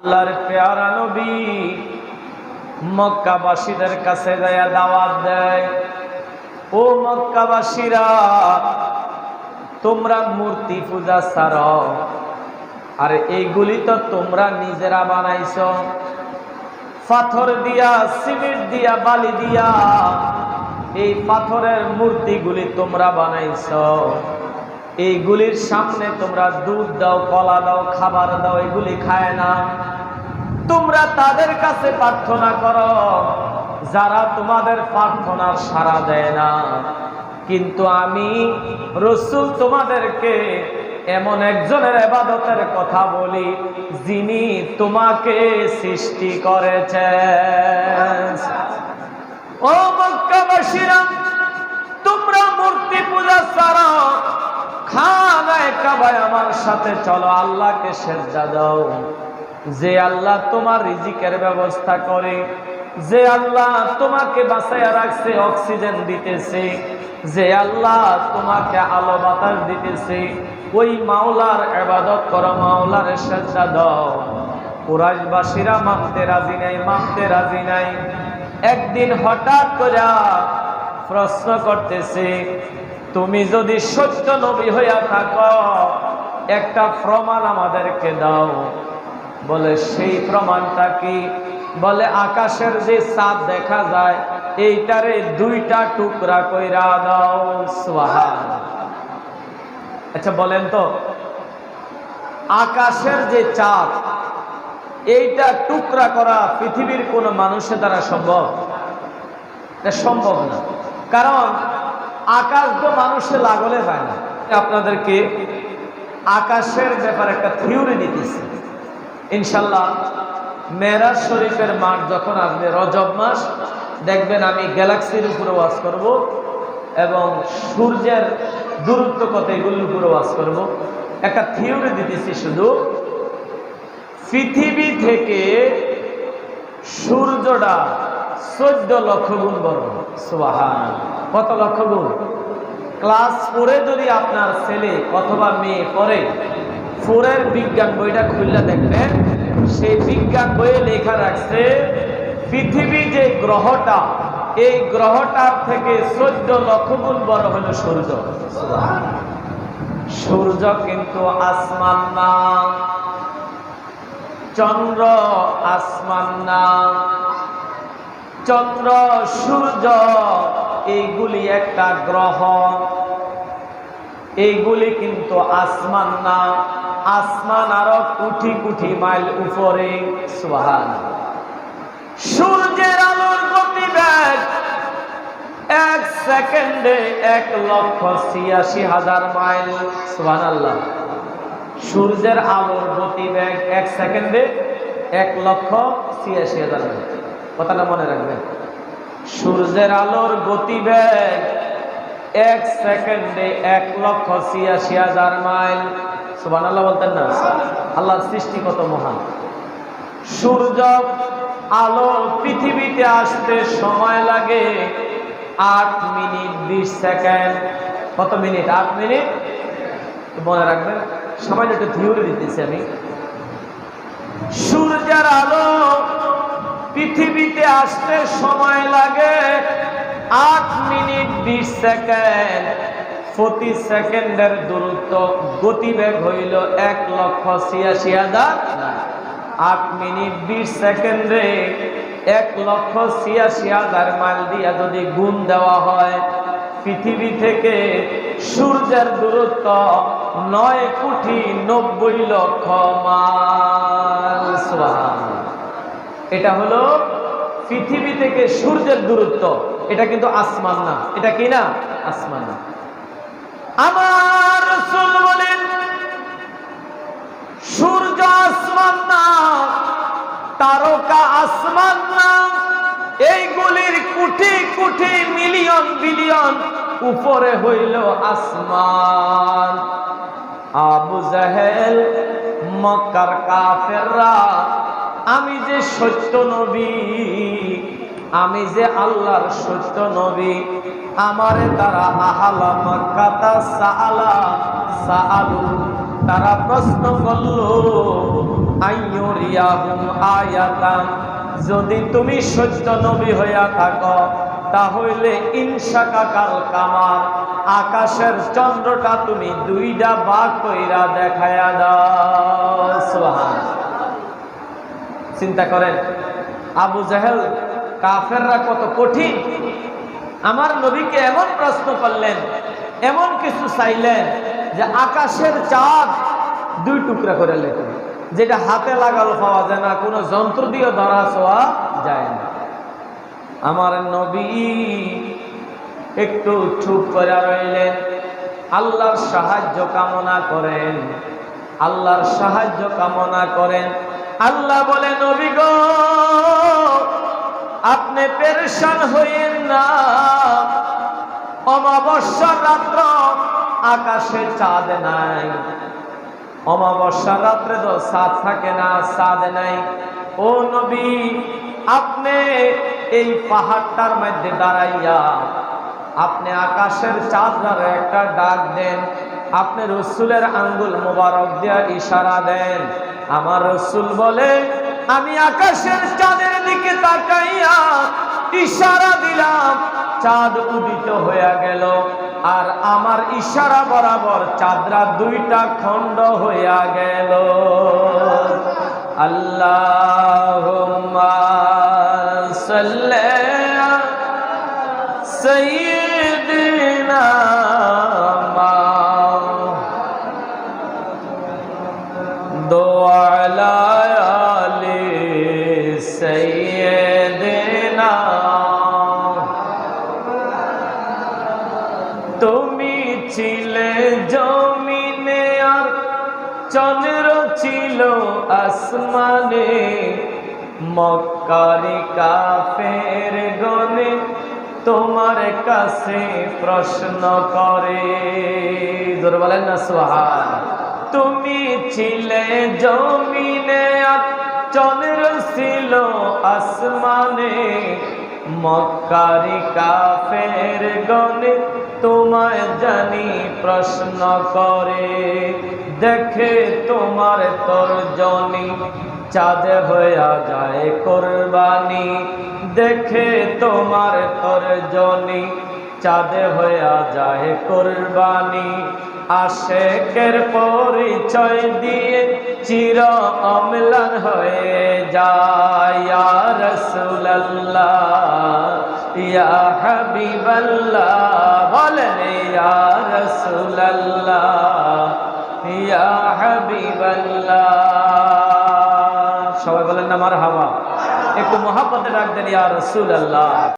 আল্লাহর পেয়ারা নবী মক্কাবাসীদের কাছে যায় দাওয়াত দেয়, ও মক্কাবাসীরা, তোমরা মূর্তি পূজা ছাড়ো, আর এইগুলি তো তোমরা নিজেরা বানাইছো, পাথর দিয়া, সিমেন্ট দিয়া, বালি দিয়া এই পাথরের মূর্তিগুলি তোমরা বানাইছো। এইগুলির সামনে তোমরা দুধ দাও, কলা দাও, খাবার দাও, এগুলি খায় না। তোমরা তাদের কাছে প্রার্থনা করো যারা তোমাদের প্রার্থনার সাড়া দেয় না, কিন্তু আমি রাসূল তোমাদেরকে এমন একজনের ইবাদতের কথা বলি যিনি তোমাকে সৃষ্টি করেছেন। ও মক্কাবাসীরা, তোমরা মূর্তি পূজা ছাড়ো, খানায়ে কাবায় আমার সাথে চলো, আল্লাহকে সিজদা দাও। যে আল্লাহ তোমার রিজিকের ব্যবস্থা করে, যে আল্লাহ তোমাকে বাঁচাইয়া রাখছে, অক্সিজেন দিতেছে, যে আল্লাহ তোমাকে আলো বাতাস দিতেছে, ওই মাওলার ইবাদত করো, মাওলার সিজদা দাও। কুরাইশবাসীরা মানতে রাজি নাই, মানতে রাজি নাই। একদিন হঠাৎ করে প্রশ্ন করতেছে, তুমি যদি সত্য নবী হইয়া থাকো একটা প্রমাণ আমাদেরকে দাও। বলে সেই প্রমাণটা কি? বলে আকাশের যে চাঁদ দেখা যায় এইটারে দুইটা টুকরা কইরা দাও। সুবহানাল্লাহ। আচ্ছা বলেন তো, আকাশের যে চাঁদ এইটা টুকরা করা পৃথিবীর কোন মানুষের দ্বারা সম্ভব? এটা সম্ভব না, কারণ আকাশ তো মানুষের লাগলে পায় না। আপনাদেরকে আকাশের ব্যাপারে একটা থিওরি দিতেছি, ইনশাল্লাহ। মেরাজ শরীফের মাঠ যখন আসবে, রজব মাস, দেখবেন আমি গ্যালাক্সির উপরে ওয়াজ করব এবং সূর্যের দূরত্ব কত এগুলোর উপরে ওয়াজ করব। একটা থিওরি দিতেছি, শুধু পৃথিবী থেকে সূর্যটা 14 লক্ষ গুণ বড়। সুবহানাল্লাহ। কত লক্ষ গুণ? ক্লাস 4-এ যদি আপনার ছেলে অথবা মেয়ে পড়ে, 4-এর বিজ্ঞান বইটা খুললে দেখবেন, সেই বিজ্ঞান বইয়ে লেখা রাখছে পৃথিবী যে গ্রহটা, এই গ্রহটার থেকে 14 লক্ষ গুণ বড় হলো সূর্য। সূর্য কিন্তু আসমান না, চন্দ্র আসমান না। চন্দ্র, সূর্য এইগুলি একটা গ্রহ, এইগুলি কিন্তু আসমান না। আসমান আরো কোটি কোটি মাইল উপরে। সুবহানাল্লাহ। সূর্যের আলোর গতিবেগ 1 সেকেন্ডে 1,86,000 মাইল। সুবহানাল্লাহ। সূর্যের আলোর গতিবেগ 1 সেকেন্ডে 1,86,000 মাইল। কথাটা মনে রাখবেন, সূর্যের আলোর গতিবেগ 1 সেকেন্ডে 1,86,000 মাইল। সুবহানাল্লাহ বলতেন না? আল্লাহর সৃষ্টি কত মহান। সূর্য আলো পৃথিবীতে আসতে সময় লাগে 8 মিনিট 20 সেকেন্ড। কত মিনিট? 8 মিনিট। মনে রাখবেন, সামান্য একটু থিওরি দিতেছি আমি। সূর্যের আলো পৃথিবীতে আসতে সময় লাগে 8 মিনিট 20 সেকেন্ড। প্রতি সেকেন্ডের দূরত্ব গতিবেগ হইল 1,86,000। 8 মিনিট 20 সেকেন্ডে 1,86,000 মাইল দিয়া যদি গুণ দেওয়া হয়, পৃথিবী থেকে সূর্যের দূরত্ব 9,90,00,000 মাইল। সুবহানাল্লাহ। এটা হলো পৃথিবী থেকে সূর্যের দূরত্ব। এটা কিন্তু আসমান না। এটা কি না? আসমান না। আমার রাসূল বলেন, সূর্য আসমান না, তারকা আসমান না, এইগুলির কোটি কোটি মিলিয়ন বিলিয়ন উপরে হইল আসমান। আবু জাহেল, মক্কার কাফেররা আমি যে সত্য নবী, আমি যে আল্লাহর সত্য নবী, আমারে তারা আহালা মাক্কাতা সাআলা সাআলু, তারা প্রশ্ন করলো আইয়ুরিয়াহুম আয়াতান, যদি তুমি সত্য নবী হইয়া থাকো তাহলে ইনশাকাকাল কামার, আকাশের চন্দ্রটা তুমি দুইটা ভাগ কইরা দেখায়া দাও। সুবহানাল্লাহ। চিন্তা করেন আবু জাহেল কাফেররা কত কঠিন, আমার নবীকে এমন প্রশ্ন করলেন, এমন কিছু চাইলেন যে আকাশের চাঁদ দুই টুকরা করে লেখেন, যেটা হাতে লাগালো পাওয়া যায় না, কোনো যন্ত্র দিয়ে ধরা ছোঁয়া যায় না। আমার নবী একটু চুপ করে রইলেন, আল্লাহর সাহায্য কামনা করেন, আল্লাহর সাহায্য কামনা করেন। আল্লাহ বলে, নবী গো আপনি পেরেশান হইয়েন না, অমাবস্যার রাত্র আকাশে চাঁদ নাই, অমাবস্যার রাত্রে তো চাঁদ থাকে না, চাঁদ নাই। ও নবী আপনি এই পাহাড়টার মধ্যে দাঁড়াইয়া আপনি আকাশের চাঁদরে একটা ডাক দেন, আপনি রসুলের আঙ্গুল মোবারক দিয়া ইশারা দেন। আমার রসুল বলে, আমি আকাশের চাঁদের দিকে তাকাইয়া ইশারা দিলাম, চাঁদ উদিত হইয়া গেল, আর আমার ইশারা বরাবর চাঁদরা দুইটা খণ্ড হইয়া গেল। আল্লাহুম্মা সাল্লি আলা সাইয়্যিদিনা ওয়ালা আলি সাইয়্যিদিনা। তুমি ছিলে জমিনে আর চন্দ্র ছিল আসমানে, মক্কার কাফের গনে তোমার কাছে প্রশ্ন করে। জোরে বলেন না সুবহানাল্লাহ। তুমি ছিলে জমিনে আর চন্দ্র ছিল আসমানে, মক্কার কাফের গনে তোমায় জানি প্রশ্ন করে। দেখে তোমার তর্জনী চাঁদ হইয়া যায় কোরবানি, দেখে তোমার তর্জনী চাঁদ হইয়া যায় কোরবানি। আশেকের পরিচয় দিয়ে চির অম্লান হয়ে যায়। ইয়া রাসূলুল্লাহ ইয়া হাবিবাল্লাহ, বলেন ইয়া রাসূলুল্লাহ ইয়া হাবিবাল্লাহ। সবাই বলেন না মারহাবা, একটু মহব্বতে ডাক দেন ইয়া রাসূলুল্লাহ।